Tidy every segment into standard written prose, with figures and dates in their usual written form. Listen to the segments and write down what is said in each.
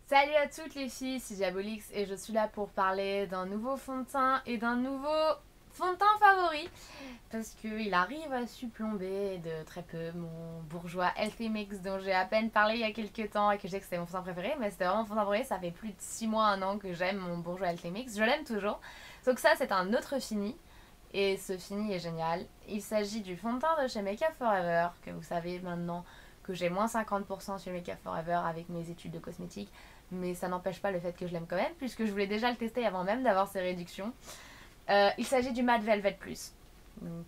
Salut à toutes les filles, c'est Diabolix et je suis là pour parler d'un nouveau fond de teint et d'un nouveau fond de teint favori parce qu'il arrive à surplomber de très peu mon bourgeois Healthy Mix dont j'ai à peine parlé il y a quelques temps et que je sais que c'était mon fond de teint préféré, mais c'était vraiment mon fond de teint préféré. Ça fait plus de 6 mois, 1 an que j'aime mon bourgeois Healthy Mix, je l'aime toujours. Donc ça c'est un autre fini et ce fini est génial. Il s'agit du fond de teint de chez Makeup Forever que vous savez maintenant que j'ai moins 50% chez Makeup Forever avec mes études de cosmétiques, mais ça n'empêche pas le fait que je l'aime quand même, puisque je voulais déjà le tester avant même d'avoir ces réductions. Il s'agit du Matte Velvet Plus. Donc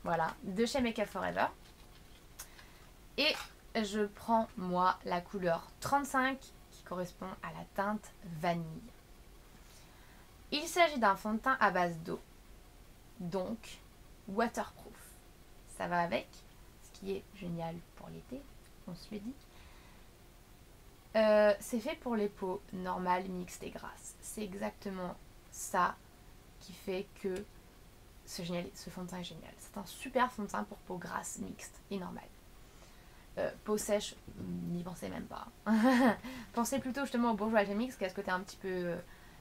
voilà, de chez Makeup Forever. Et je prends moi la couleur 35 qui correspond à la teinte vanille. Il s'agit d'un fond de teint à base d'eau, donc waterproof. Ça va avec, ce qui est génial pour l'été, on se le dit. C'est fait pour les peaux normales, mixtes et grasses. C'est exactement ça qui fait que ce fond de teint est génial. C'est un super fond de teint pour peau grasse, mixte et normale. Peau sèche, n'y pensez même pas. Pensez plutôt justement au bourgeois mix qui a ce côté un petit peu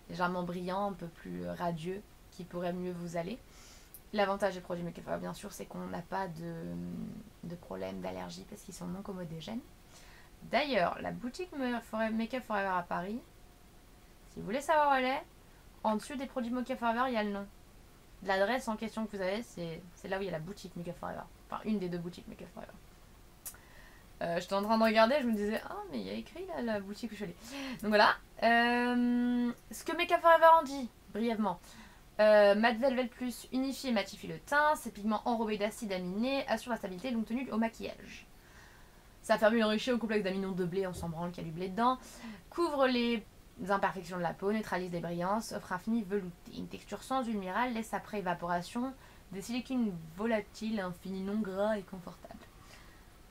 légèrement brillant, un peu plus radieux, qui pourrait mieux vous aller. L'avantage des produits Makeup Forever, bien sûr, c'est qu'on n'a pas de problème d'allergie parce qu'ils sont non commodogènes. D'ailleurs, la boutique Makeup Forever à Paris, si vous voulez savoir où elle est, en dessus des produits Makeup Forever, il y a le nom. L'adresse en question que vous avez, c'est là où il y a la boutique Makeup Forever. Enfin, une des deux boutiques Makeup Forever. J'étais en train de regarder, je me disais, ah, mais il y a écrit là, la boutique où je suis allée. Donc voilà. Ce que Makeup Forever en dit, brièvement. Matte Velvet Plus unifie et matifie le teint. Ses pigments enrobés d'acide aminé assurent la stabilité longue tenue au maquillage. Ça ferme une enrichie au complexe d'amidon de blé, on s'en branle qu'il y a du blé dedans. Couvre les imperfections de la peau, neutralise les brillances, offre un fini velouté. Une texture sans huile minérale laisse après évaporation des silicone volatiles, un fini non gras et confortable.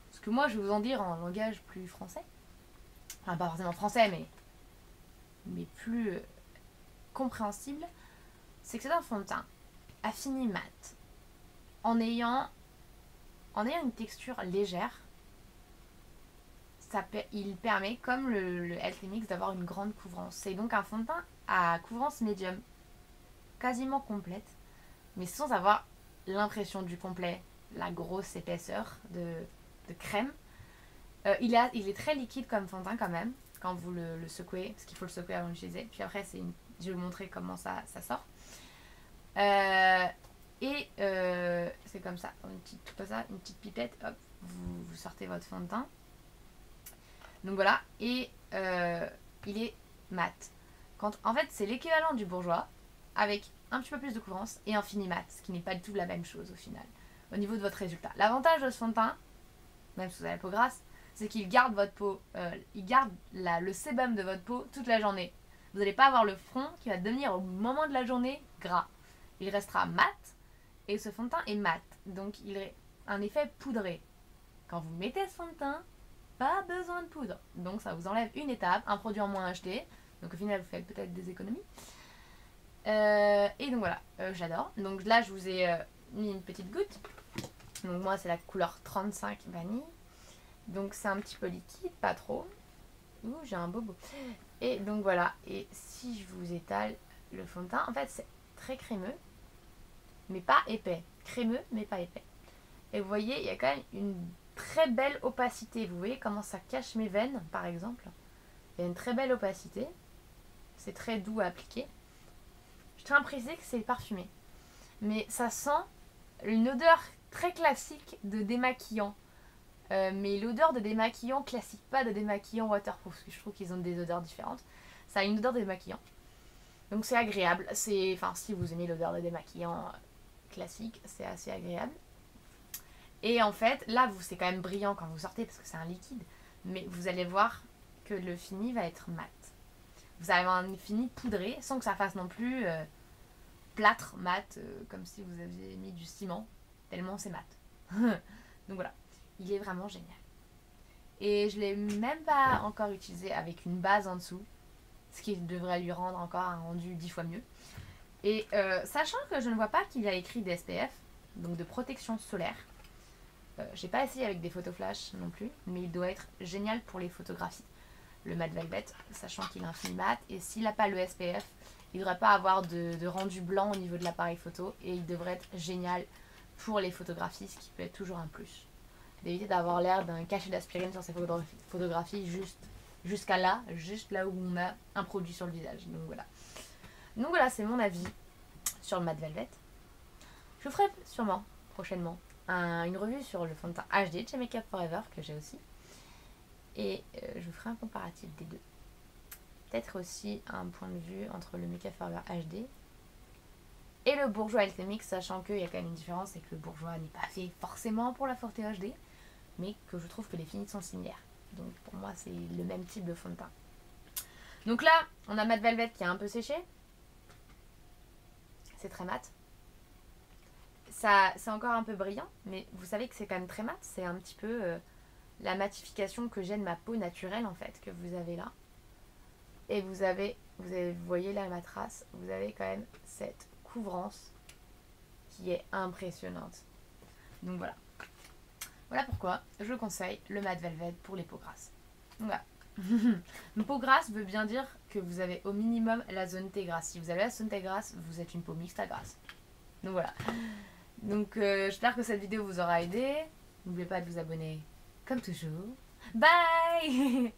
Ce que moi je vais vous en dire en langage plus français, enfin pas forcément français mais plus compréhensible, c'est que c'est un fond de teint à fini mat en ayant une texture légère. Il permet, comme le Healthy Mix, d'avoir une grande couvrance. C'est donc un fond de teint à couvrance médium, quasiment complète, mais sans avoir l'impression du complet, la grosse épaisseur de crème. Il est très liquide comme fond de teint quand même, quand vous le secouez, parce qu'il faut le secouer avant de l'utiliser. Puis après, je vais vous montrer comment ça sort. C'est comme ça, une petite pipette, hop, vous sortez votre fond de teint. Donc voilà, et il est mat. En fait, c'est l'équivalent du bourgeois, avec un petit peu plus de couvrance et un fini mat, ce qui n'est pas du tout la même chose au final, au niveau de votre résultat. L'avantage de ce fond de teint, même si vous avez la peau grasse, c'est qu'il garde votre peau, il garde le sébum de votre peau toute la journée. Vous n'allez pas avoir le front qui va devenir au moment de la journée gras. Il restera mat, et ce fond de teint est mat, donc il a un effet poudré. Quand vous mettez ce fond de teint, pas besoin de poudre. Donc ça vous enlève une étape, un produit en moins acheté. Donc au final vous faites peut-être des économies. Et donc voilà, j'adore. Donc là je vous ai mis une petite goutte. Donc moi c'est la couleur 35 vanille. Donc c'est un petit peu liquide, pas trop. Ouh, j'ai un bobo. Et donc voilà, et si je vous étale le fond de teint, en fait c'est très crémeux, mais pas épais. Crémeux, mais pas épais. Et vous voyez, il y a quand même une très belle opacité. Vous voyez comment ça cache mes veines, par exemple. Il y a une très belle opacité. C'est très doux à appliquer. Je tiens à préciser que c'est parfumé. Mais ça sent une odeur très classique de démaquillant. Mais l'odeur de démaquillant classique, pas de démaquillant waterproof, parce que je trouve qu'ils ont des odeurs différentes. Ça a une odeur de démaquillant. Donc c'est agréable. Enfin, si vous aimez l'odeur de démaquillant classique, c'est assez agréable. Et en fait, là, c'est quand même brillant quand vous sortez parce que c'est un liquide. Mais vous allez voir que le fini va être mat. Vous allez avoir un fini poudré sans que ça fasse non plus plâtre, mat, comme si vous aviez mis du ciment. Tellement c'est mat. Donc voilà, il est vraiment génial. Et je ne l'ai même pas encore utilisé avec une base en dessous. Ce qui devrait lui rendre encore un rendu 10 fois mieux. Et sachant que je ne vois pas qu'il y a écrit d'SPF, donc de protection solaire. J'ai pas essayé avec des photos flash non plus, mais il doit être génial pour les photographies. le matte velvet, sachant qu'il est infini mat. Et s'il n'a pas le SPF, il ne devrait pas avoir de rendu blanc au niveau de l'appareil photo. Et il devrait être génial pour les photographies, ce qui peut être toujours un plus. D'éviter d'avoir l'air d'un cachet d'aspirine sur ses photographies jusqu'à là, juste là où on a un produit sur le visage. Donc voilà, c'est mon avis sur le matte velvet. Je ferai sûrement prochainement une revue sur le fond de teint HD de chez Make Up Forever que j'ai aussi. Et je vous ferai un comparatif des deux. Peut-être aussi un point de vue entre le Make Up Forever HD et le Bourjois LT Mix, sachant qu'il y a quand même une différence, c'est que le Bourjois n'est pas fait forcément pour la Forte HD, mais que je trouve que les finitions sont similaires. Donc pour moi, c'est le même type de fond de teint. Donc là, on a Matte Velvet qui est un peu séché. C'est très mat. Ça, c'est encore un peu brillant, mais vous savez que c'est quand même très mat. C'est un petit peu la matification que j'ai de ma peau naturelle, en fait, que vous avez là. Et vous voyez là ma trace, vous avez quand même cette couvrance qui est impressionnante. Donc voilà. Voilà pourquoi je conseille le Matte Velvet pour les peaux grasses. Voilà. Une peau grasse veut bien dire que vous avez au minimum la zone T grasse. Si vous avez la zone T grasse, vous êtes une peau mixte à grasse. Donc voilà. Donc j'espère que cette vidéo vous aura aidé. N'oubliez pas de vous abonner comme toujours. Bye.